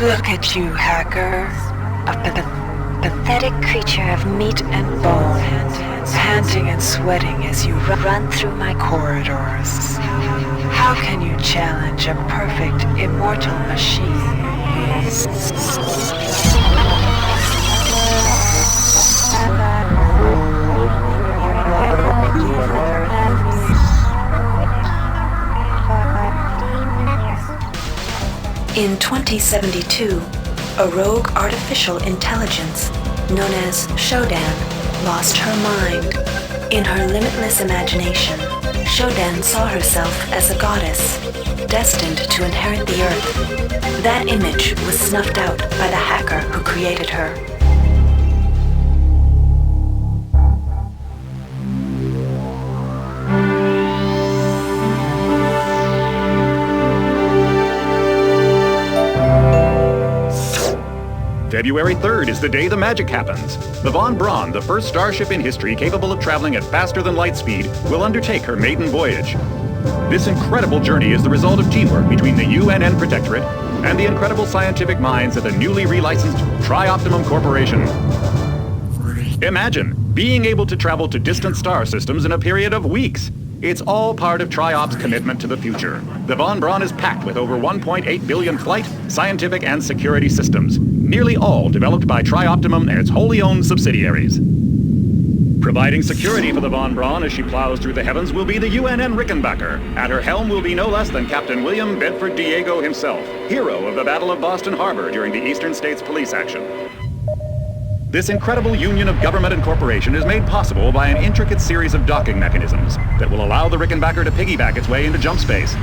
Look at you, hacker. A pathetic creature of meat and bone, panting and sweating as you run through my corridors. How can you challenge a perfect, immortal machine? In 2072, a rogue artificial intelligence known as Shodan lost her mind. In her limitless imagination, Shodan saw herself as a goddess, destined to inherit the earth. That image was snuffed out by the hacker who created her. February 3rd is the day the magic happens. The Von Braun, the first starship in history capable of traveling at faster than light speed, will undertake her maiden voyage. This incredible journey is the result of teamwork between the UNN Protectorate and the incredible scientific minds at the newly relicensed Tri-Optimum Corporation. Imagine being able to travel to distant star systems in a period of weeks. It's all part of Tri-Op's commitment to the future. The Von Braun is packed with over 1.8 billion flight, scientific, and security systems, nearly all developed by Tri-Optimum and its wholly owned subsidiaries. Providing security for the Von Braun as she plows through the heavens will be the UNN Rickenbacker. At her helm will be no less than Captain William Bedford Diego himself, hero of the Battle of Boston Harbor during the Eastern States Police action. This incredible union of government and corporation is made possible by an intricate series of docking mechanisms that will allow the Rickenbacker to piggyback its way into jump space.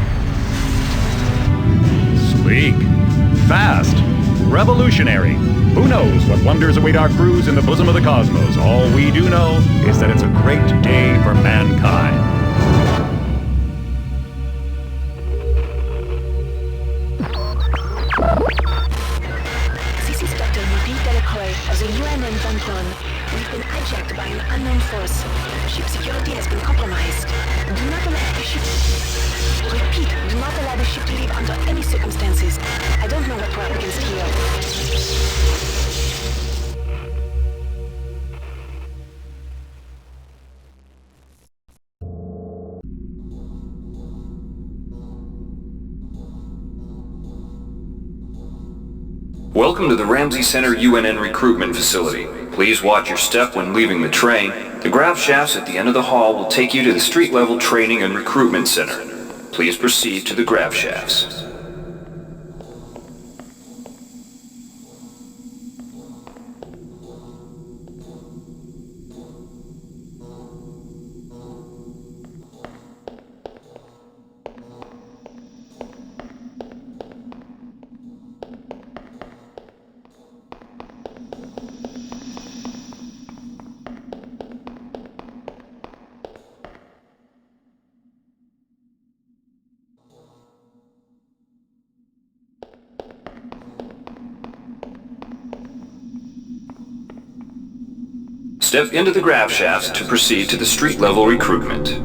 Sleek, fast, revolutionary. Who knows what wonders await our crews in the bosom of the cosmos? All we do know is that it's a great day for mankind. This is Dr. Mubin Delacroix of the UNN Von Braun. We've been hijacked by an unknown force. Ship security has been compromised. Do not allow the ship... Repeat, do not allow the ship to leave under any circumstances. I don't know what we're up against here. Welcome to the Ramsey Center UNN recruitment facility. Please watch your step when leaving the train. The grav shafts at the end of the hall will take you to the street-level training and recruitment center. Please proceed to the grav shafts. Step into the grav shafts to proceed to the street-level recruitment.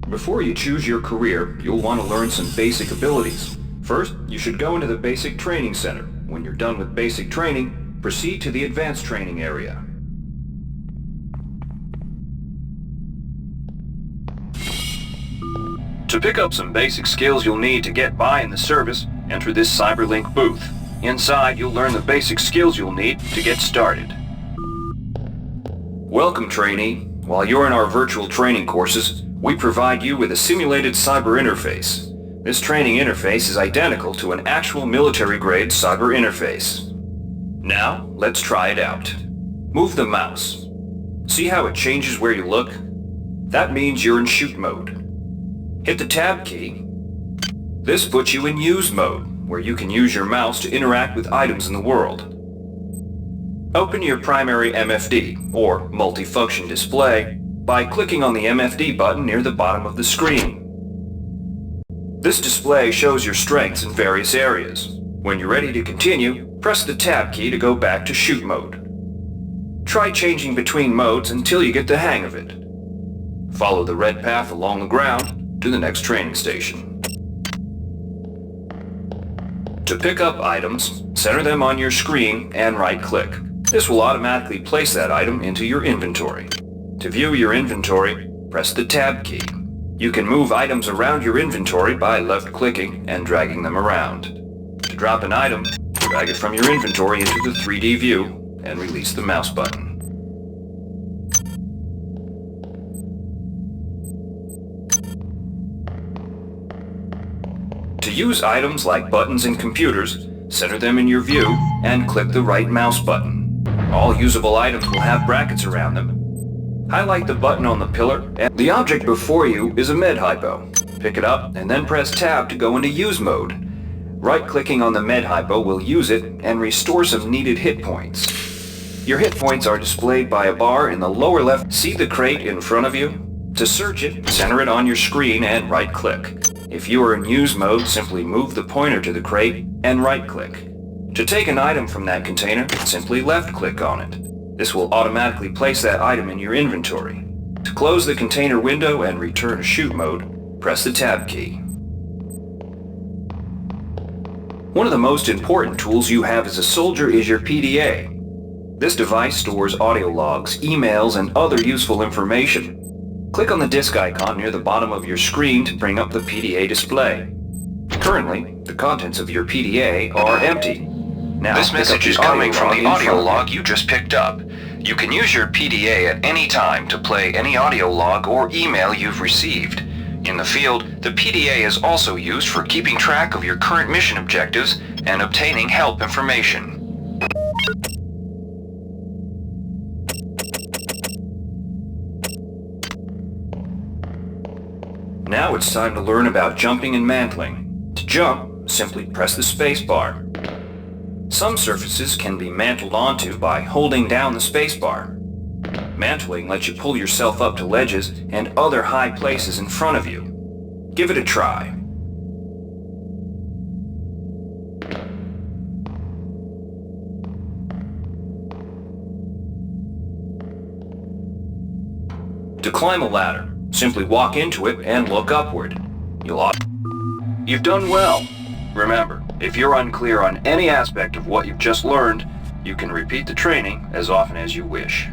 Before you choose your career, you'll want to learn some basic abilities. First, you should go into the Basic Training Center. When you're done with basic training, proceed to the Advanced Training area. To pick up some basic skills you'll need to get by in the service, enter this CyberLink booth. Inside, you'll learn the basic skills you'll need to get started. Welcome, trainee. While you're in our virtual training courses, we provide you with a simulated cyber interface. This training interface is identical to an actual military-grade cyber interface. Now, let's try it out. Move the mouse. See how it changes where you look? That means you're in shoot mode. Hit the tab key, This puts you in use mode, where you can use your mouse to interact with items in the world. Open your primary MFD, or multifunction display, by clicking on the MFD button near the bottom of the screen. This display shows your strengths in various areas. When you're ready to continue, press the Tab key to go back to shoot mode. Try changing between modes until you get the hang of it. Follow the red path along the ground to the next training station. To pick up items, center them on your screen and right-click. This will automatically place that item into your inventory. To view your inventory, press the Tab key. You can move items around your inventory by left-clicking and dragging them around. To drop an item, drag it from your inventory into the 3D view and release the mouse button. To use items like buttons in computers, center them in your view and click the right mouse button. All usable items will have brackets around them. Highlight the button on the pillar, and the object before you is a MedHypo. Pick it up and then press Tab to go into use mode. Right-clicking on the MedHypo will use it and restore some needed hit points. Your hit points are displayed by a bar in the lower left. See the crate in front of you? To search it, center it on your screen and right-click. If you are in use mode, simply move the pointer to the crate and right-click. To take an item from that container, simply left-click on it. This will automatically place that item in your inventory. To close the container window and return to shoot mode, press the Tab key. One of the most important tools you have as a soldier is your PDA. This device stores audio logs, emails, and other useful information. Click on the disk icon near the bottom of your screen to bring up the PDA display. Currently, the contents of your PDA are empty. Now, this message is coming from the audio log you just picked up. You can use your PDA at any time to play any audio log or email you've received. In the field, the PDA is also used for keeping track of your current mission objectives and obtaining help information. Now it's time to learn about jumping and mantling. To jump, simply press the space bar. Some surfaces can be mantled onto by holding down the space bar. Mantling lets you pull yourself up to ledges and other high places in front of you. Give it a try. To climb a ladder, simply walk into it and look upward. You've done well. Remember, if you're unclear on any aspect of what you've just learned, you can repeat the training as often as you wish.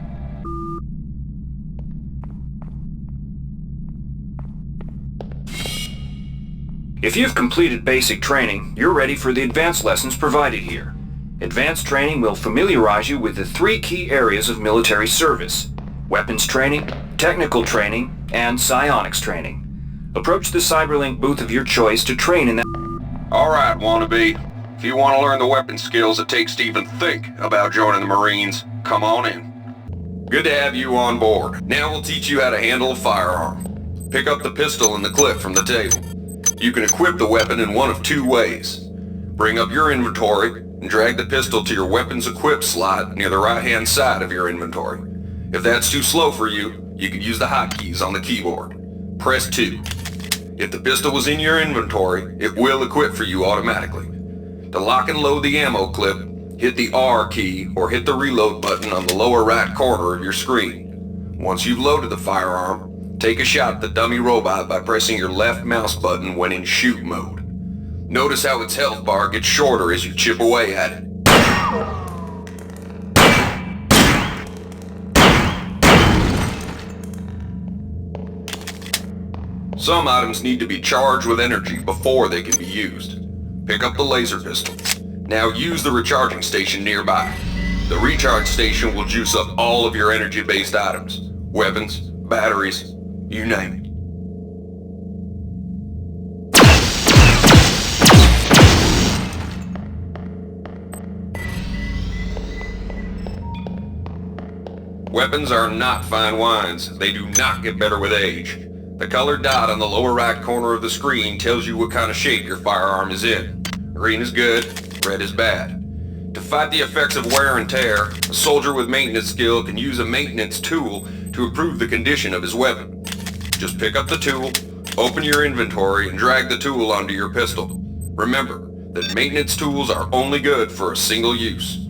If you've completed basic training, you're ready for the advanced lessons provided here. Advanced training will familiarize you with the 3 key areas of military service: weapons training, technical training, and psionics training. Approach the Cyberlink booth of your choice to train in that. Alright, wannabe. If you want to learn the weapon skills it takes to even think about joining the Marines, come on in. Good to have you on board. Now we'll teach you how to handle a firearm. Pick up the pistol and the clip from the table. You can equip the weapon in one of 2 ways. Bring up your inventory and drag the pistol to your weapons equip slot near the right-hand side of your inventory. If that's too slow for you, you can use the hotkeys on the keyboard. Press 2. If the pistol was in your inventory, it will equip for you automatically. To lock and load the ammo clip, hit the R key or hit the reload button on the lower right corner of your screen. Once you've loaded the firearm, take a shot at the dummy robot by pressing your left mouse button when in shoot mode. Notice how its health bar gets shorter as you chip away at it. Some items need to be charged with energy before they can be used. Pick up the laser pistol. Now use the recharging station nearby. The recharge station will juice up all of your energy-based items. Weapons, batteries, you name it. Weapons are not fine wines. They do not get better with age. The colored dot on the lower right corner of the screen tells you what kind of shape your firearm is in. Green is good, red is bad. To fight the effects of wear and tear, a soldier with maintenance skill can use a maintenance tool to improve the condition of his weapon. Just pick up the tool, open your inventory, and drag the tool onto your pistol. Remember that maintenance tools are only good for a single use.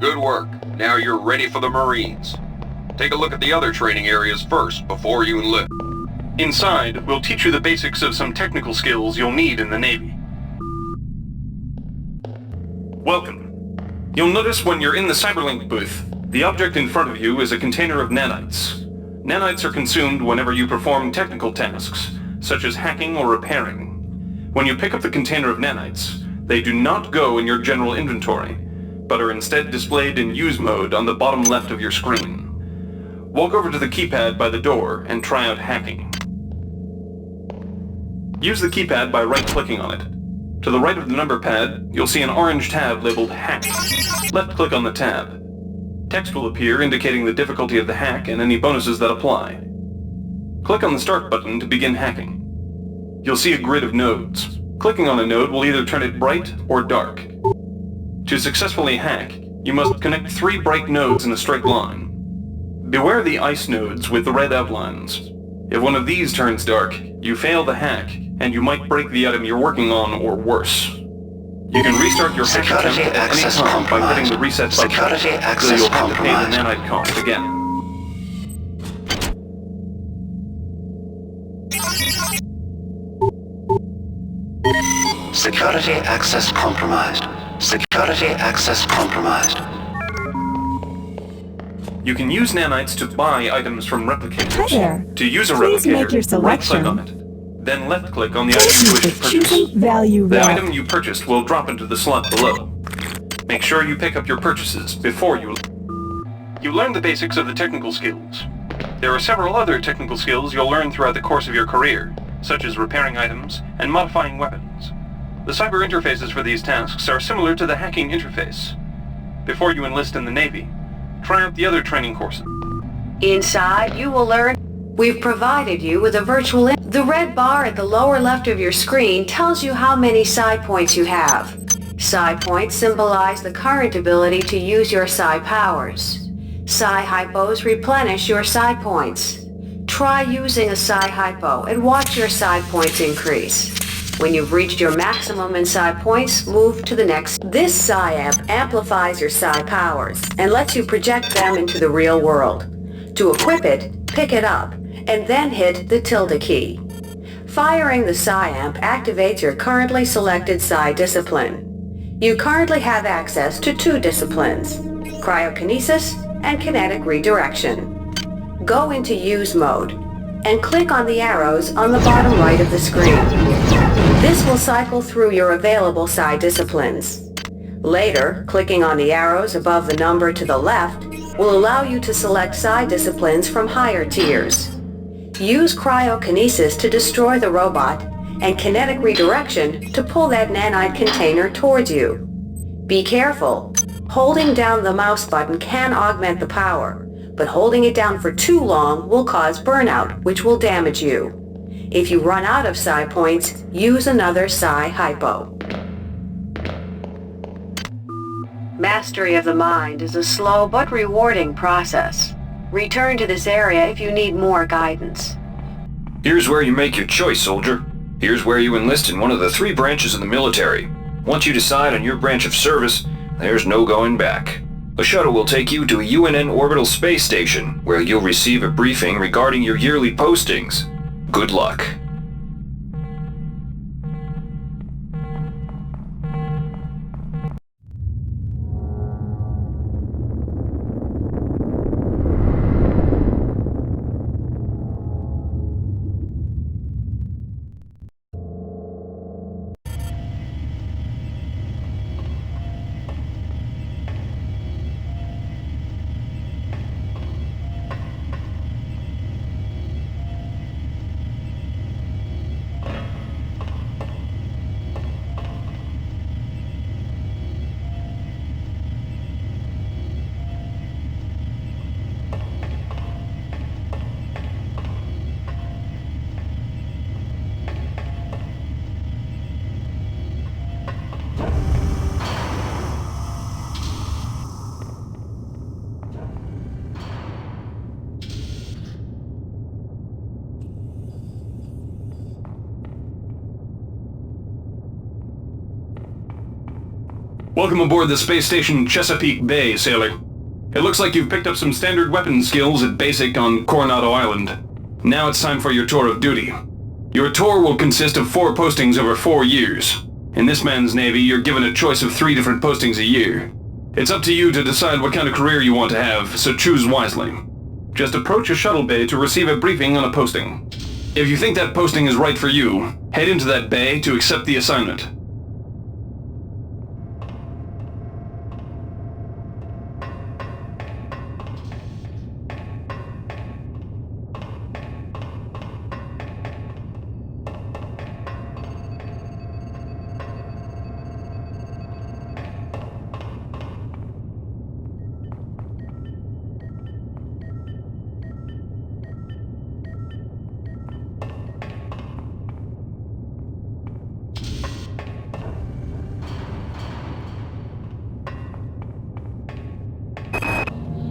Good work. Now you're ready for the Marines. Take a look at the other training areas first before you enlist. Inside, we'll teach you the basics of some technical skills you'll need in the Navy. Welcome. You'll notice when you're in the Cyberlink booth, the object in front of you is a container of nanites. Nanites are consumed whenever you perform technical tasks, such as hacking or repairing. When you pick up the container of nanites, they do not go in your general inventory, but are instead displayed in use mode on the bottom left of your screen. Walk over to the keypad by the door and try out hacking. Use the keypad by right-clicking on it. To the right of the number pad, you'll see an orange tab labeled Hack. Left-click on the tab. Text will appear indicating the difficulty of the hack and any bonuses that apply. Click on the Start button to begin hacking. You'll see a grid of nodes. Clicking on a node will either turn it bright or dark. To successfully hack, you must connect 3 bright nodes in a straight line. Beware the ice nodes with the red outlines. If one of these turns dark, you fail the hack, and you might break the item you're working on or worse. You can restart your hack attempt at any time by hitting the reset button, so you'll have to pay the nanite cost again. Security access compromised. Security access compromised. You can use nanites to buy items from replicators. Hi there. To use a Please make your replicator, right-click selection. on it. Then left-click on the item you wish to purchase. Choosing value The wrap. item you purchased will drop into the slot below. Make sure you pick up your purchases before you... You learn the basics of the technical skills. There are several other technical skills you'll learn throughout the course of your career, such as repairing items and modifying weapons. The cyber interfaces for these tasks are similar to the hacking interface. Before you enlist in the Navy, try out the other training courses. Inside, you will learn. We've provided you with a virtual... The red bar at the lower left of your screen tells you how many psi points you have. Psi points symbolize the current ability to use your psi powers. Psi hypos replenish your psi points. Try using a psi hypo and watch your psi points increase. When you've reached your maximum in psi points, move to the next. This psi amp amplifies your psi powers and lets you project them into the real world. To equip it, pick it up, and then hit the tilde key. Firing the psi amp activates your currently selected psi discipline. You currently have access to 2 disciplines, cryokinesis and kinetic redirection. Go into use mode and click on the arrows on the bottom right of the screen. This will cycle through your available psi disciplines. Later, clicking on the arrows above the number to the left will allow you to select psi disciplines from higher tiers. Use cryokinesis to destroy the robot and kinetic redirection to pull that nanite container towards you. Be careful. Holding down the mouse button can augment the power, but holding it down for too long will cause burnout, which will damage you. If you run out of psi points, use another psi hypo. Mastery of the mind is a slow but rewarding process. Return to this area if you need more guidance. Here's where you make your choice, soldier. Here's where you enlist in one of the 3 branches of the military. Once you decide on your branch of service, there's no going back. A shuttle will take you to a UNN orbital space station, where you'll receive a briefing regarding your yearly postings. Good luck. Welcome aboard the space station Chesapeake Bay, sailor. It looks like you've picked up some standard weapon skills at Basic on Coronado Island. Now it's time for your tour of duty. Your tour will consist of 4 postings over 4 years. In this man's Navy, you're given a choice of 3 different postings a year. It's up to you to decide what kind of career you want to have, so choose wisely. Just approach a shuttle bay to receive a briefing on a posting. If you think that posting is right for you, head into that bay to accept the assignment.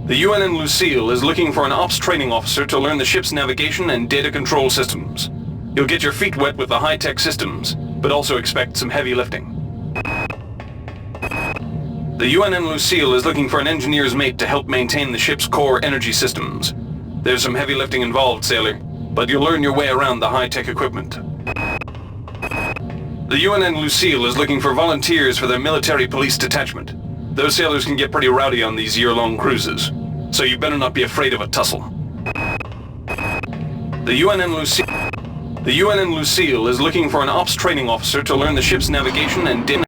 The UNN Lucille is looking for an ops training officer to learn the ship's navigation and data control systems. You'll get your feet wet with the high-tech systems, but also expect some heavy lifting. The UNN Lucille is looking for an engineer's mate to help maintain the ship's core energy systems. There's some heavy lifting involved, sailor, but you'll learn your way around the high-tech equipment. The UNN Lucille is looking for volunteers for their military police detachment. Those sailors can get pretty rowdy on these year-long cruises, so you better not be afraid of a tussle. The UNN Lucille is looking for an ops training officer to learn the ship's navigation and data.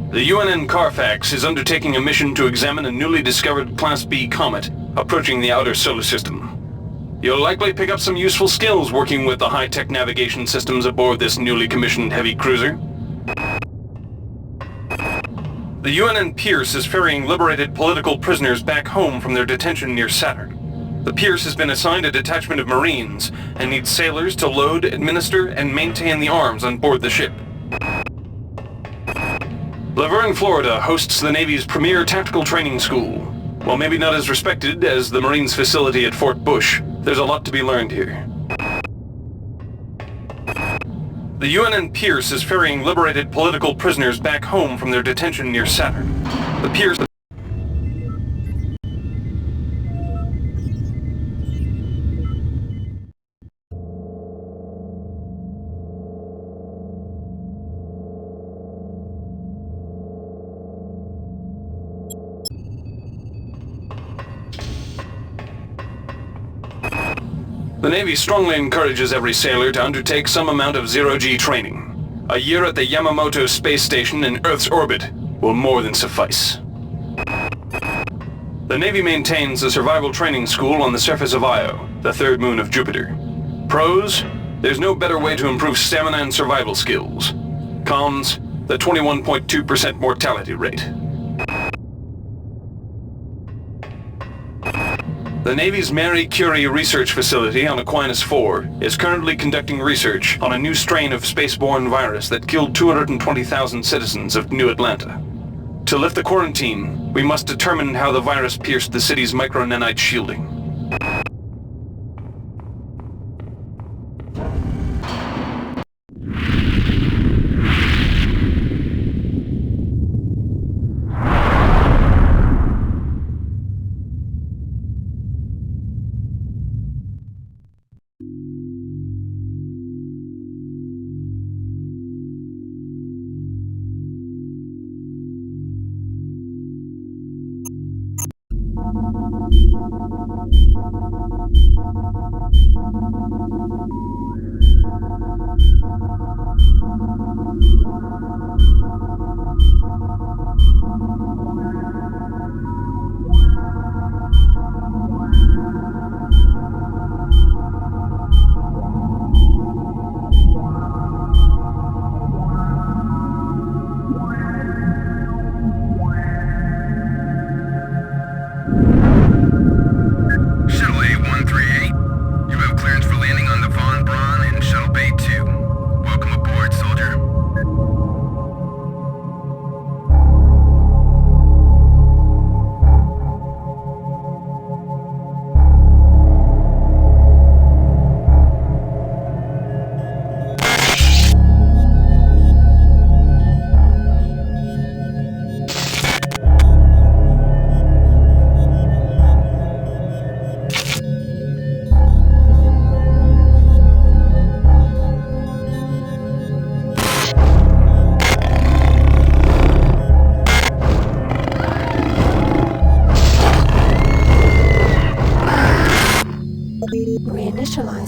The UNN Carfax is undertaking a mission to examine a newly discovered Class B comet approaching the outer solar system. You'll likely pick up some useful skills working with the high-tech navigation systems aboard this newly commissioned heavy cruiser. The UNN Pierce is ferrying liberated political prisoners back home from their detention near Saturn. The Pierce has been assigned a detachment of Marines and needs sailors to load, administer, and maintain the arms on board the ship. Laverne, Florida hosts the Navy's premier tactical training school. While maybe not as respected as the Marines facility at Fort Bush, there's a lot to be learned here. The UNN Pierce is ferrying liberated political prisoners back home from their detention near Saturn. The Pierce... The Navy strongly encourages every sailor to undertake some amount of zero-G training. A year at the Yamamoto space station in Earth's orbit will more than suffice. The Navy maintains a survival training school on the surface of Io, the third moon of Jupiter. Pros, there's no better way to improve stamina and survival skills. Cons, the 21.2% mortality rate. The Navy's Marie Curie Research Facility on Aquinas 4 is currently conducting research on a new strain of spaceborne virus that killed 220,000 citizens of New Atlanta. To lift the quarantine, we must determine how the virus pierced the city's micronanite shielding.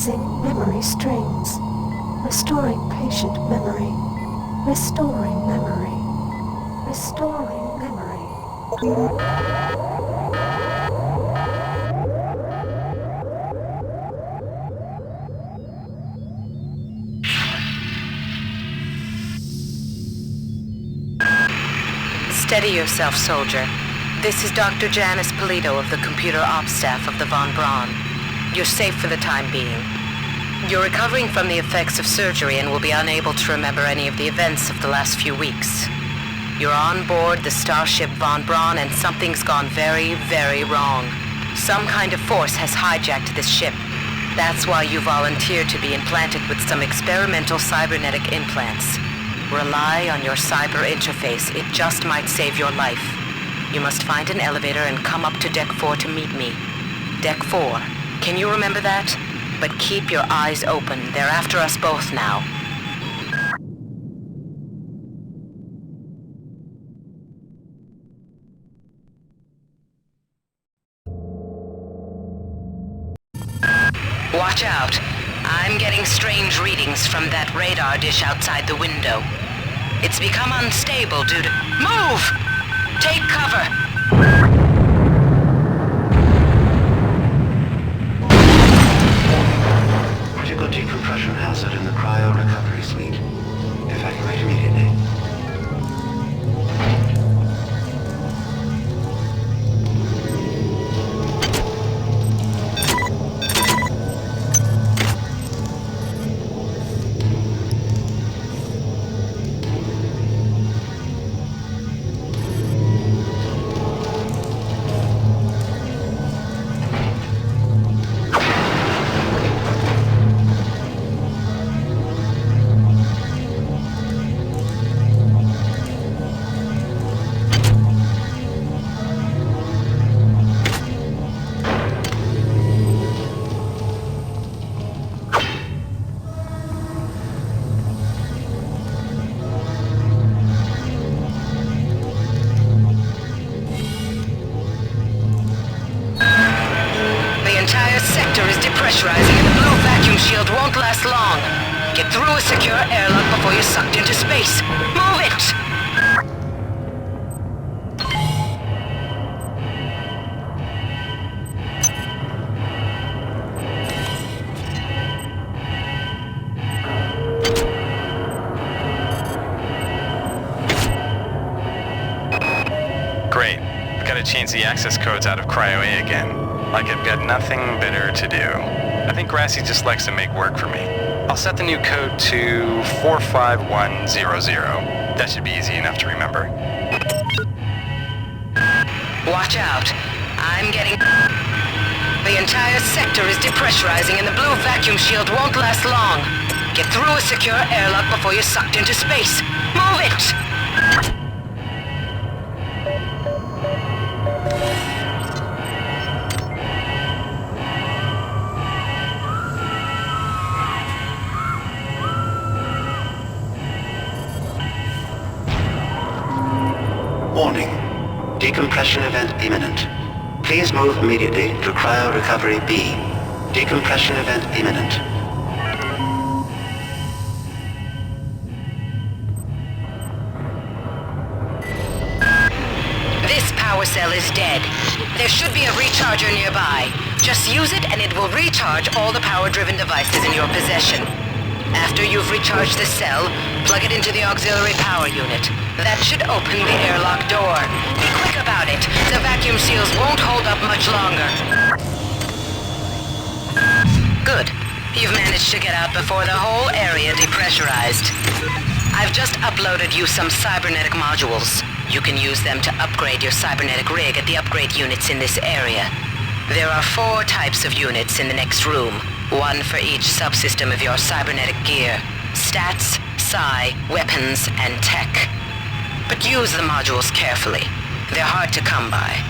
Releasing memory strings. Restoring patient memory. Restoring memory. Restoring memory. Steady yourself, soldier. This is Dr. Janice Polito of the computer ops staff of the Von Braun. You're safe for the time being. You're recovering from the effects of surgery and will be unable to remember any of the events of the last few weeks. You're on board the starship Von Braun and something's gone very, very wrong. Some kind of force has hijacked this ship. That's why you volunteered to be implanted with some experimental cybernetic implants. Rely on your cyber interface. It just might save your life. You must find an elevator and come up to Deck 4 to meet me. Deck 4. Can you remember that? But keep your eyes open. They're after us both now. Watch out. I'm getting strange readings from that radar dish outside the window. It's become unstable due to... Move! Take cover! Critical decompression hazard in the cryo recovery suite. Evacuate immediately. Pressurizing and the blue vacuum shield won't last long. Get through a secure airlock before you're sucked into space. Move it! Great. I've got to change the access codes out of Cryo A again. Like I've got nothing better to do. I think Grassy just likes to make work for me. I'll set the new code to 45100. That should be easy enough to remember. Watch out. I'm getting... The entire sector is depressurizing and the blue vacuum shield won't last long. Get through a secure airlock before you're sucked into space. Move it! Warning. Decompression event imminent. Please move immediately to Cryo Recovery B. Decompression event imminent. This power cell is dead. There should be a recharger nearby. Just use it and it will recharge all the power-driven devices in your possession. After you've recharged the cell, plug it into the auxiliary power unit. That should open the airlock door. Be quick about it. The vacuum seals won't hold up much longer. Good. You've managed to get out before the whole area depressurized. I've just uploaded you some cybernetic modules. You can use them to upgrade your cybernetic rig at the upgrade units in this area. There are 4 types of units in the next room. 1 for each subsystem of your cybernetic gear. Stats, psi, weapons, and tech. But use the modules carefully. They're hard to come by.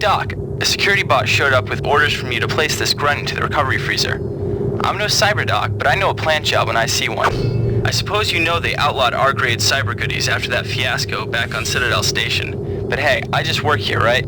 Doc, a security bot showed up with orders from you to place this grunt into the recovery freezer. I'm no cyber doc, but I know a plant job when I see one. I suppose you know they outlawed R-grade cyber goodies after that fiasco back on Citadel Station. But hey, I just work here, right?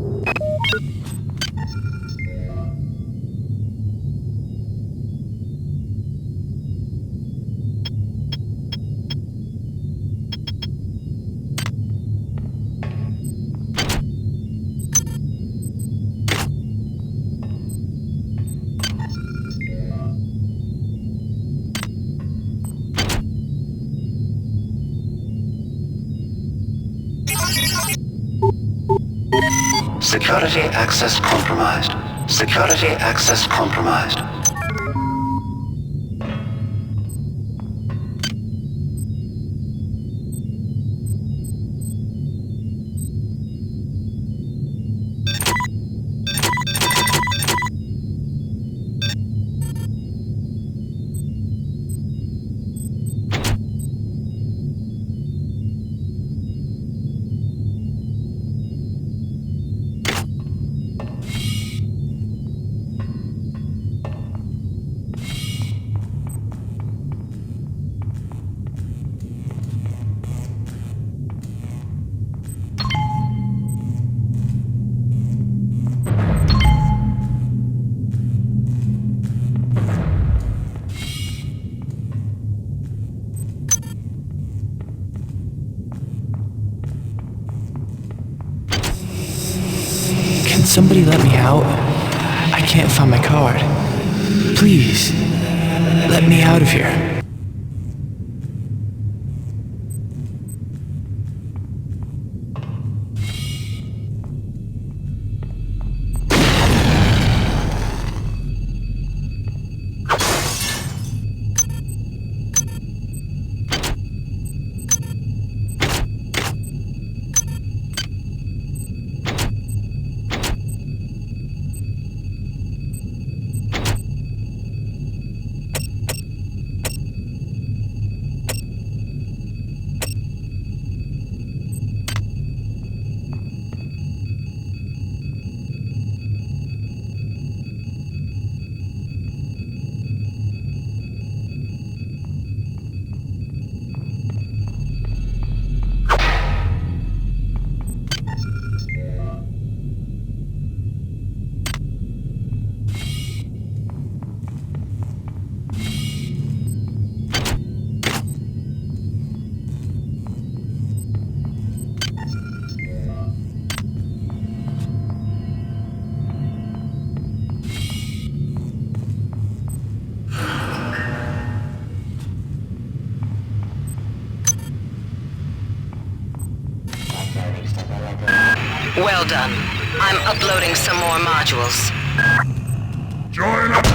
Security access compromised. Security access compromised. Somebody let me out. I can't find my card. Please, let me out of here. Well done. I'm uploading some more modules. Join us!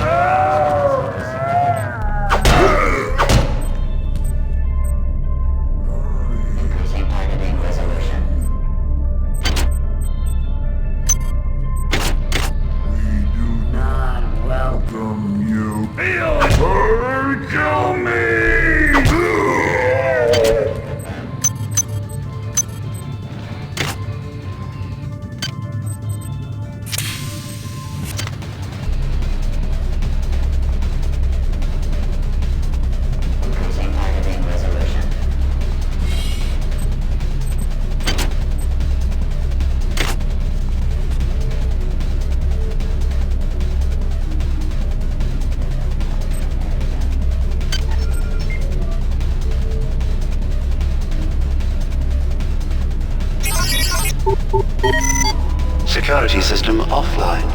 Security system offline.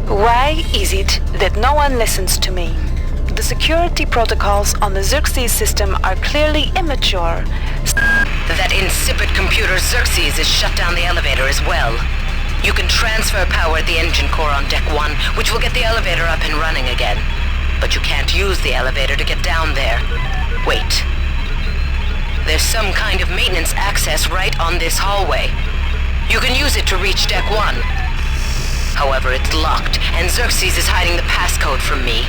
Why is it that no one listens to me? The security protocols on the Xerxes system are clearly immature. That insipid computer Xerxes has shut down the elevator as well. You can transfer power at the engine core on Deck 1, which will get the elevator up and running again. But you can't use the elevator to get down there. Wait. There's some kind of maintenance access right on this hallway. You can use it to reach Deck 1. However, it's locked, and Xerxes is hiding the passcode from me.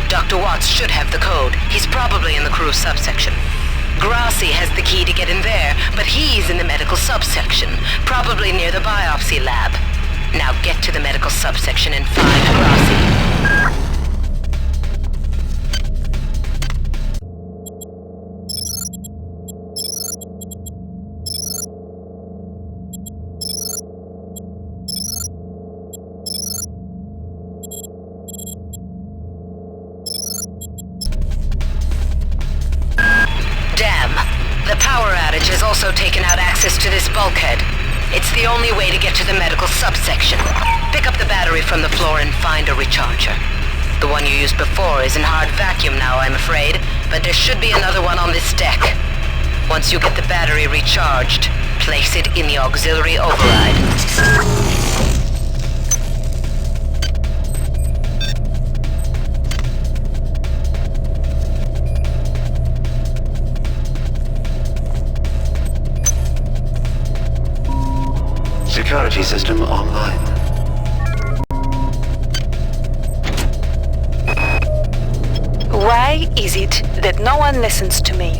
Dr. Watts should have the code. He's probably in the crew subsection. Grassi has the key to get in there, but he's in the medical subsection, probably near the biopsy lab. Now get to the medical subsection and find Grassi. Has also taken out access to this bulkhead. It's the only way to get to the medical subsection. Pick up the battery from the floor and find a recharger. The one you used before is in hard vacuum now, I'm afraid, but there should be another one on this deck. Once you get the battery recharged, place it in the auxiliary override. Security system online. Why is it that no one listens to me?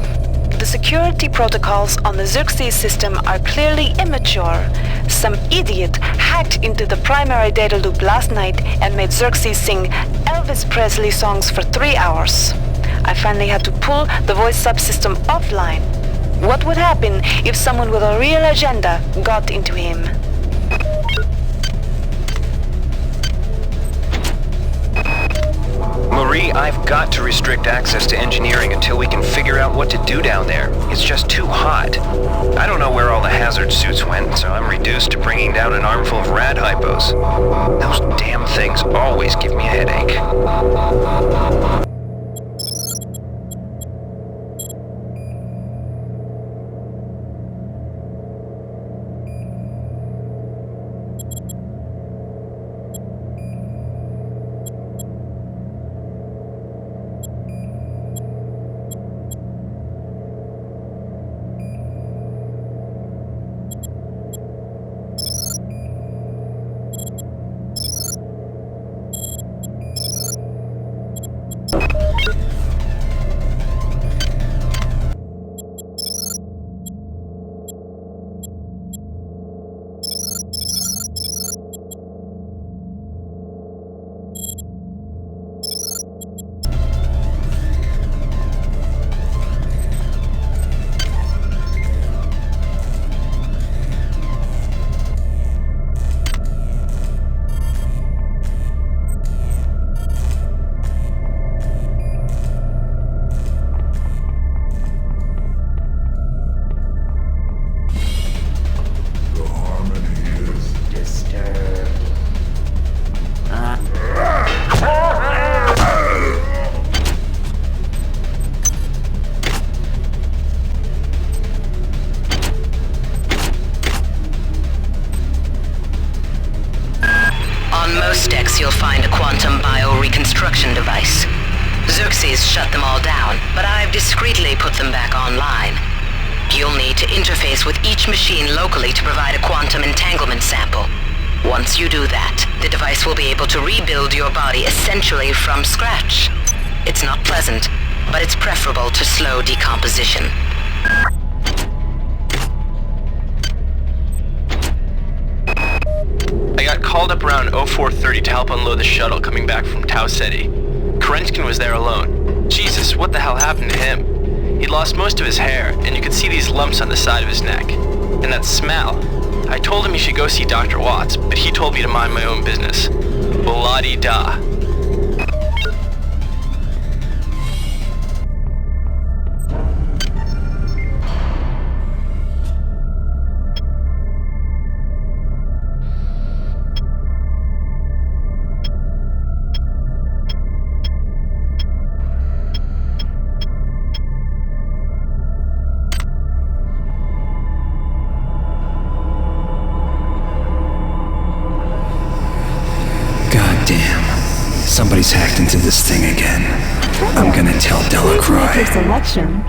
The security protocols on the Xerxes system are clearly immature. Some idiot hacked into the primary data loop last night and made Xerxes sing Elvis Presley songs for 3 hours. I finally had to pull the voice subsystem offline. What would happen if someone with a real agenda got into him? Marie, I've got to restrict access to engineering until we can figure out what to do down there. It's just too hot. I don't know where all the hazard suits went, so I'm reduced to bringing down an armful of rad hypos. Those damn things always give me a headache. You'll find a quantum bioreconstruction device. Xerxes shut them all down, but I've discreetly put them back online. You'll need to interface with each machine locally to provide a quantum entanglement sample. Once you do that, the device will be able to rebuild your body essentially from scratch. It's not pleasant, but it's preferable to slow decomposition. I got called up around 0430 to help unload the shuttle coming back from Tau Ceti. Kerenskin was there alone. Jesus, what the hell happened to him? He'd lost most of his hair, and you could see these lumps on the side of his neck. And that smell. I told him he should go see Dr. Watts, but he told me to mind my own business. Well, la-di-da. Somebody's hacked into this thing again. I'm gonna tell Delacroix. Make your selection.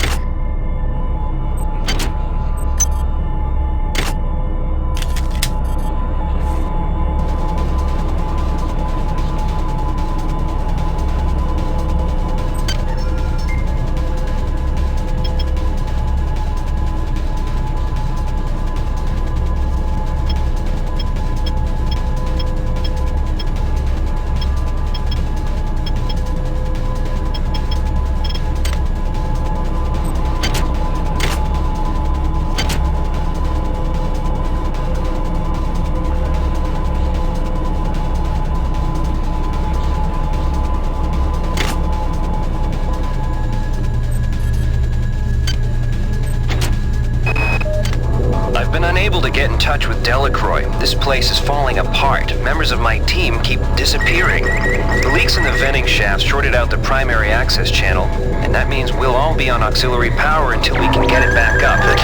Unable to get in touch with Delacroix. This place is falling apart. Members of my team keep disappearing. The leaks in the venting shaft shorted out the primary access channel, and that means we'll all be on auxiliary power until we can get it back up. That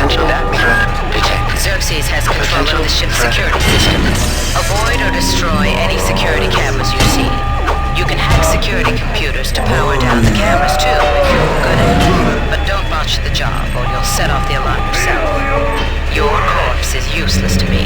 means Xerxes has control of the ship's security systems. Avoid or destroy any security cameras you see. You can hack security computers to power down the cameras too, if you're good at it. But don't botch the job, or you'll set off the alarm yourself. Your corpse is useless to me.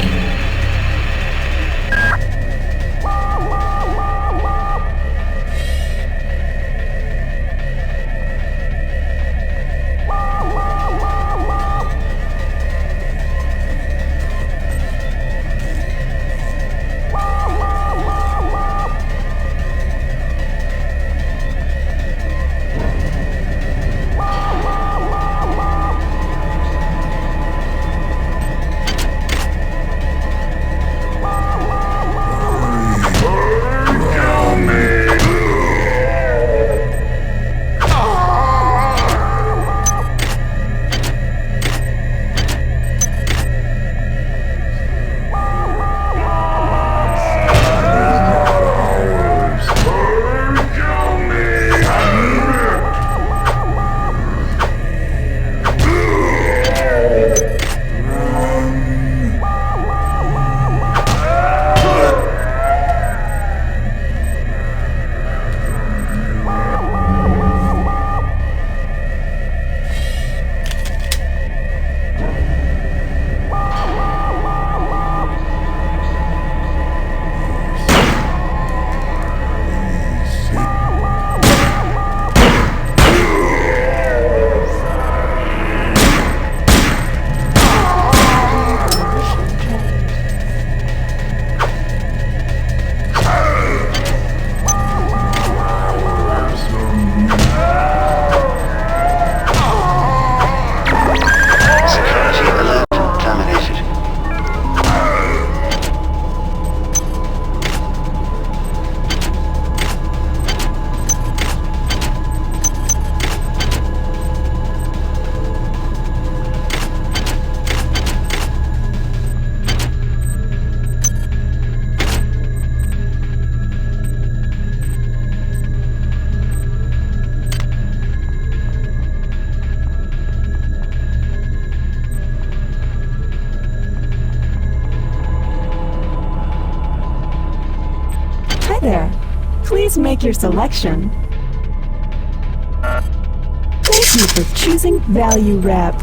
There. Please make your selection. Thank you for choosing Value Wrap.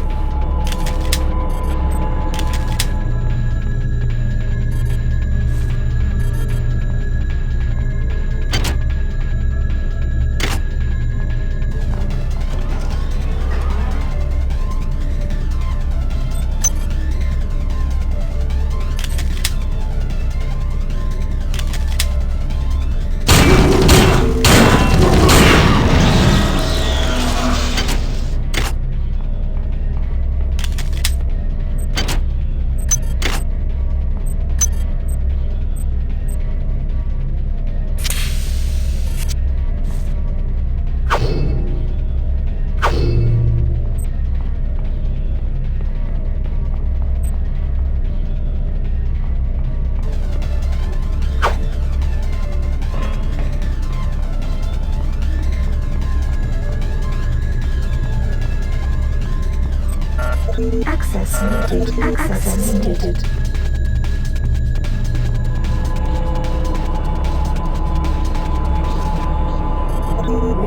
Access needed. Access needed.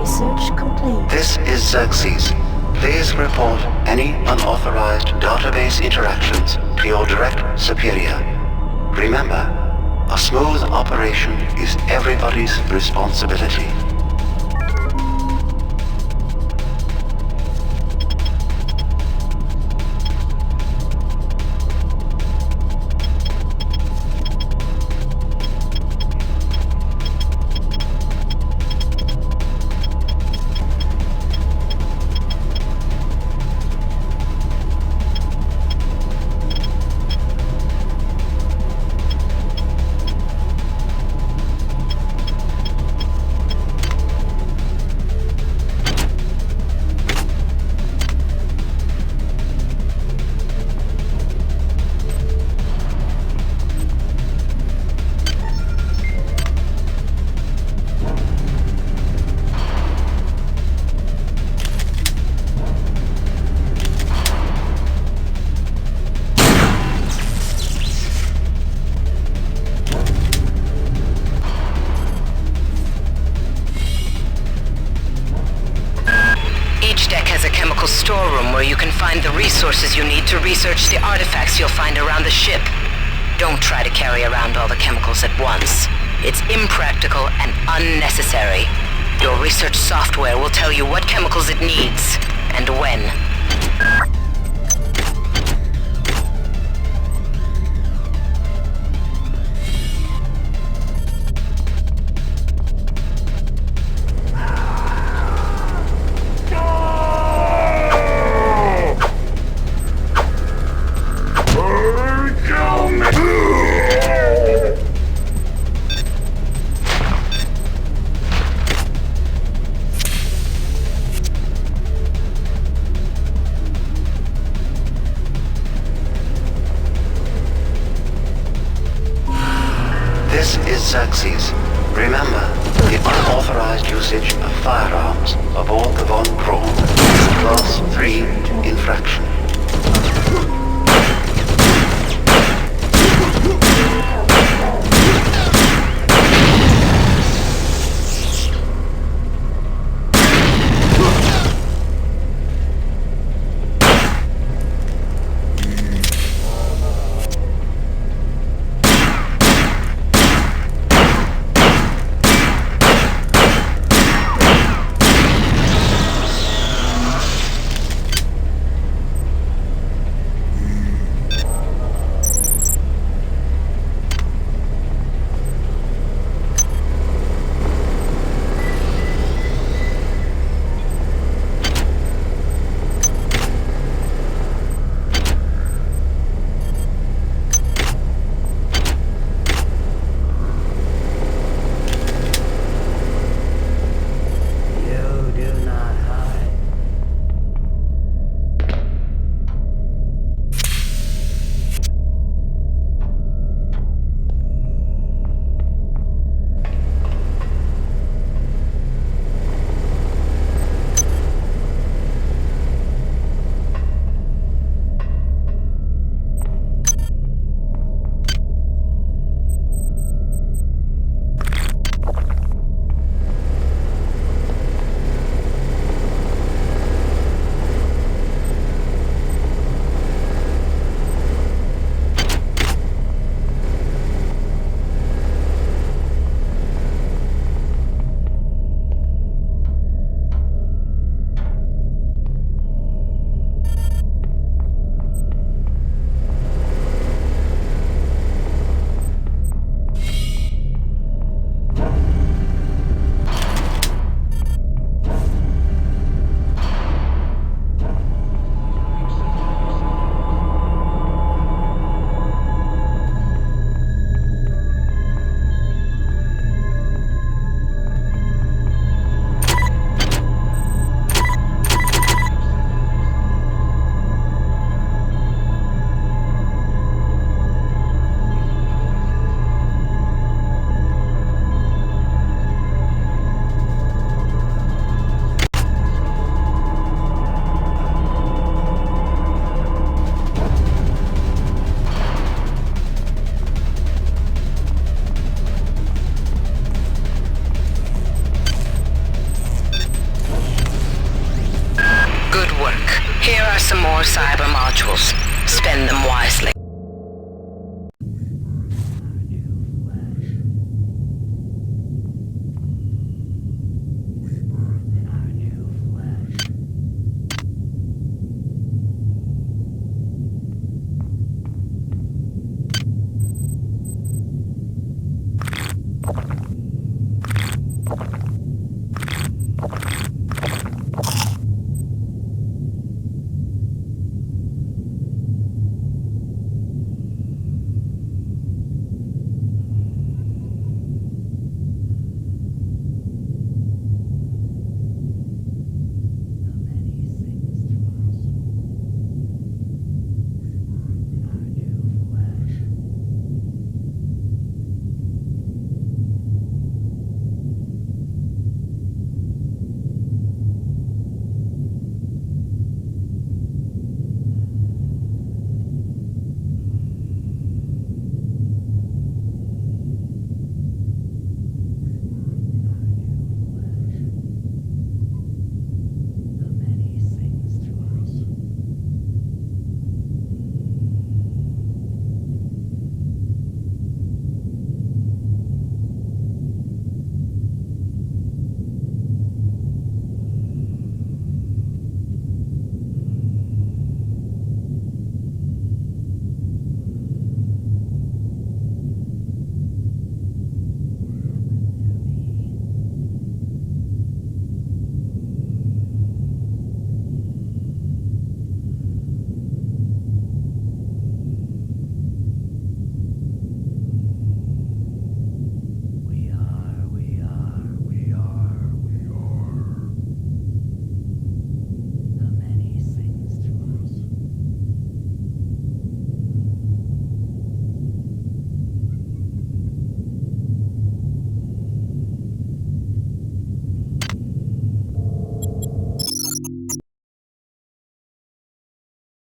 Research complete. This is Xerxes. Please report any unauthorized database interactions to your direct superior. Remember, a smooth operation is everybody's responsibility. Storeroom where you can find the resources you need to research the artifacts you'll find around the ship. Don't try to carry around all the chemicals at once. It's impractical and unnecessary. Your research software will tell you what chemicals it needs, and when. This is Xerxes. Remember, the unauthorized usage of firearms aboard the Von Braun. Class 3 infraction. Here are some more cyber modules. Spend them wisely.